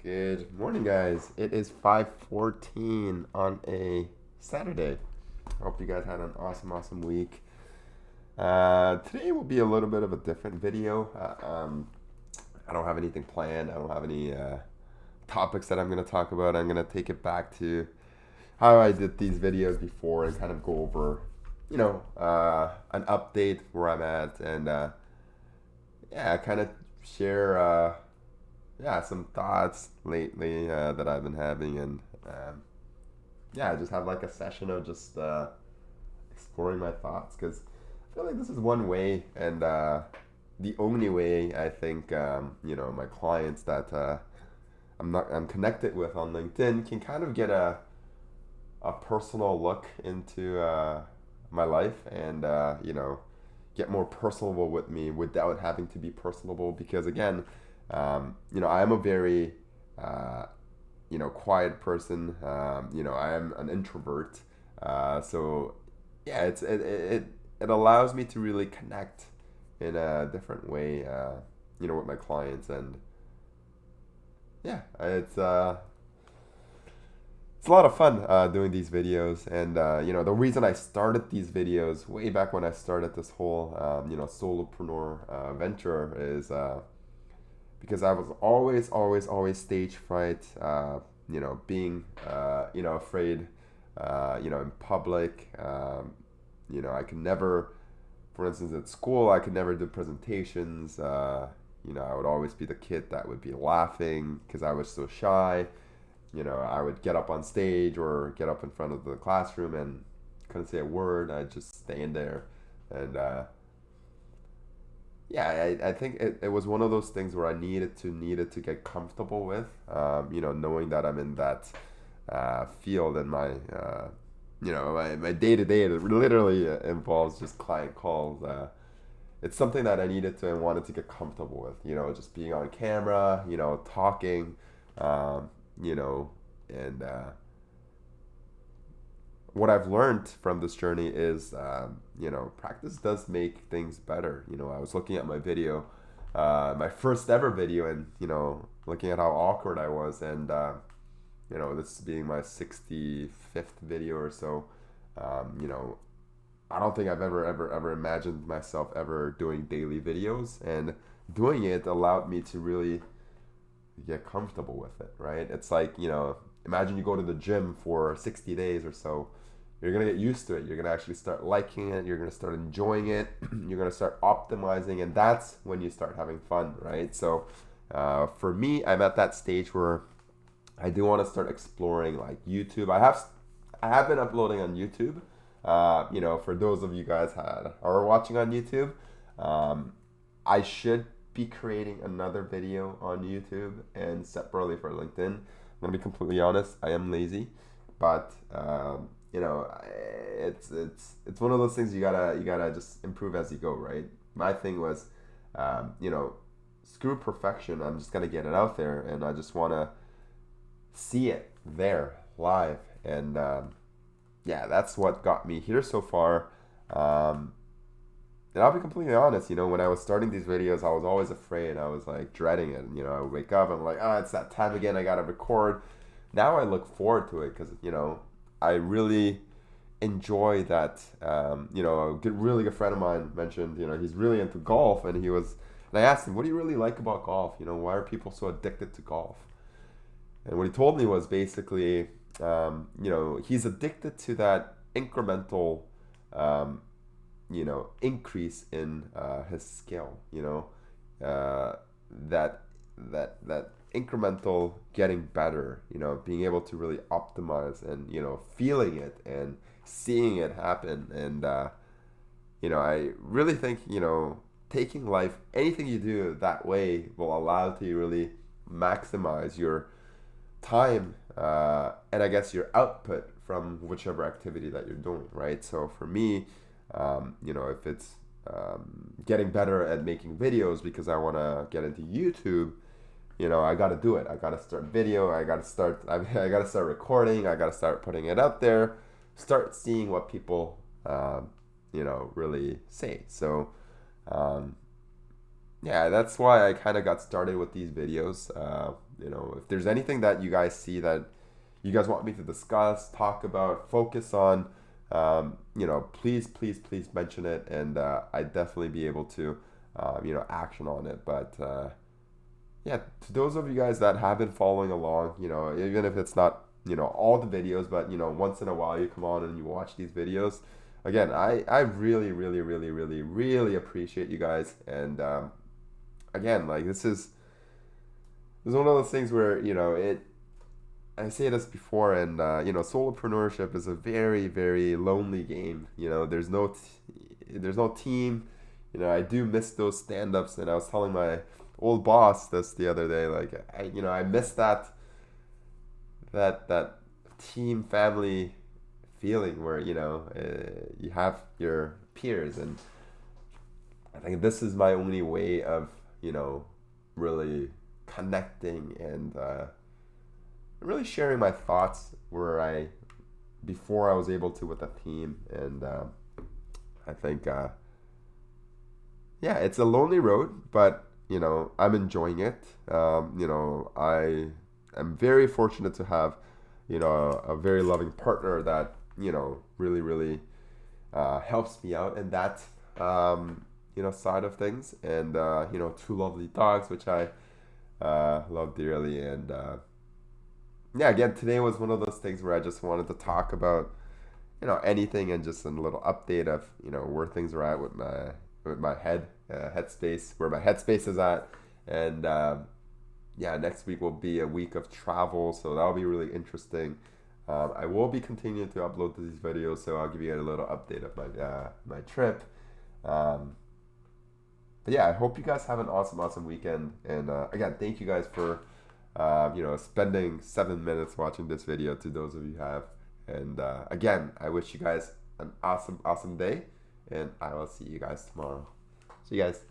Good morning, guys. It is 5:14 on a Saturday. I hope you guys had an awesome week. Today will be a little bit of a different video. I don't have anything planned. I don't have any topics that I'm going to talk about. I'm going to take it back to how I did these videos before and kind of go over, an update where I'm at and kind of share some thoughts lately that I've been having, and just have like a session of just exploring my thoughts, because I feel like this is one way, and the only way I think my clients that I'm connected with on LinkedIn can kind of get a personal look into my life, and get more personable with me without having to be personable, because again, I am a very, quiet person. I am an introvert. So yeah, it allows me to really connect in a different way, with my clients, and yeah, it's a lot of fun doing these videos, and the reason I started these videos way back when I started this whole solopreneur venture is because I was always stage fright, being afraid, in public. I could never, for instance, at school, I could never do presentations. I would always be the kid that would be laughing because I was so shy. I would get up on stage or get up in front of the classroom and couldn't say a word. I'd just stand there. And I think it was one of those things where I needed to get comfortable with, knowing that I'm in that field, and my day to day, it literally involves just client calls. It's something that I needed to and wanted to get comfortable with, just being on camera, talking, and what I've learned from this journey is, practice does make things better. I was looking at my video, my first ever video, and, looking at how awkward I was, and, this being my 65th video or so, I don't think I've ever imagined myself ever doing daily videos, and doing it allowed me to really get comfortable with it, right? It's like, imagine you go to the gym for 60 days or so. You're going to get used to it. You're going to actually start liking it. You're going to start enjoying it. You're going to start optimizing, and that's when you start having fun, right? So for me, I'm at that stage where I do want to start exploring like YouTube. I have been uploading on YouTube. For those of you guys that are watching on YouTube, I should be creating another video on YouTube and separately for LinkedIn. I'm gonna be completely honest. I am lazy, but it's one of those things you gotta just improve as you go, right? My thing was, screw perfection. I'm just gonna get it out there, and I just wanna see it there live, and that's what got me here so far. And I'll be completely honest, when I was starting these videos, I was always afraid. I was like dreading it. I would wake up, I'm like, it's that time again, I gotta record. Now I look forward to it because, I really enjoy that. A really good friend of mine mentioned, he's really into golf, and I asked him, what do you really like about golf? Why are people so addicted to golf? And what he told me was basically, he's addicted to that incremental, increase in his skill, that incremental getting better, being able to really optimize, and, feeling it and seeing it happen. And, I really think, taking life, anything you do that way will allow to really maximize your time, and I guess your output from whichever activity that you're doing, right? So for me, if it's getting better at making videos because I want to get into YouTube, I got to do it. I got to start video. I got to start recording. I got to start putting it out there. Start seeing what people, really say. So, yeah, that's why I kind of got started with these videos. If there's anything that you guys see that you guys want me to discuss, talk about, focus on, please, please, please mention it, and I'd definitely be able to, action on it. But yeah, to those of you guys that have been following along, even if it's not, all the videos, but, once in a while you come on and you watch these videos. Again, I really, really, really, really, really appreciate you guys. And again, like this is one of those things where, I say this before, and solopreneurship is a very, very lonely game. There's no team. I do miss those stand-ups, and I was telling my old boss this the other day. Like, I miss that team family feeling where you have your peers, and I think this is my only way of really connecting and really sharing my thoughts where I before I was able to with a team. And I think yeah, it's a lonely road, but I'm enjoying it. I am very fortunate to have a very loving partner that really, really helps me out in that side of things. And two lovely dogs, which I love dearly. And yeah, again, today was one of those things where I just wanted to talk about anything, and just a little update of where things are at with my headspace, where my headspace is at. And yeah, next week will be a week of travel, so that'll be really interesting. I will be continuing to upload these videos, so I'll give you a little update of my trip. But yeah, I hope you guys have an awesome weekend. And again, thank you guys for spending 7 minutes watching this video, to those of you who have. And again, I wish you guys an awesome day, and I will see you guys tomorrow. See you guys.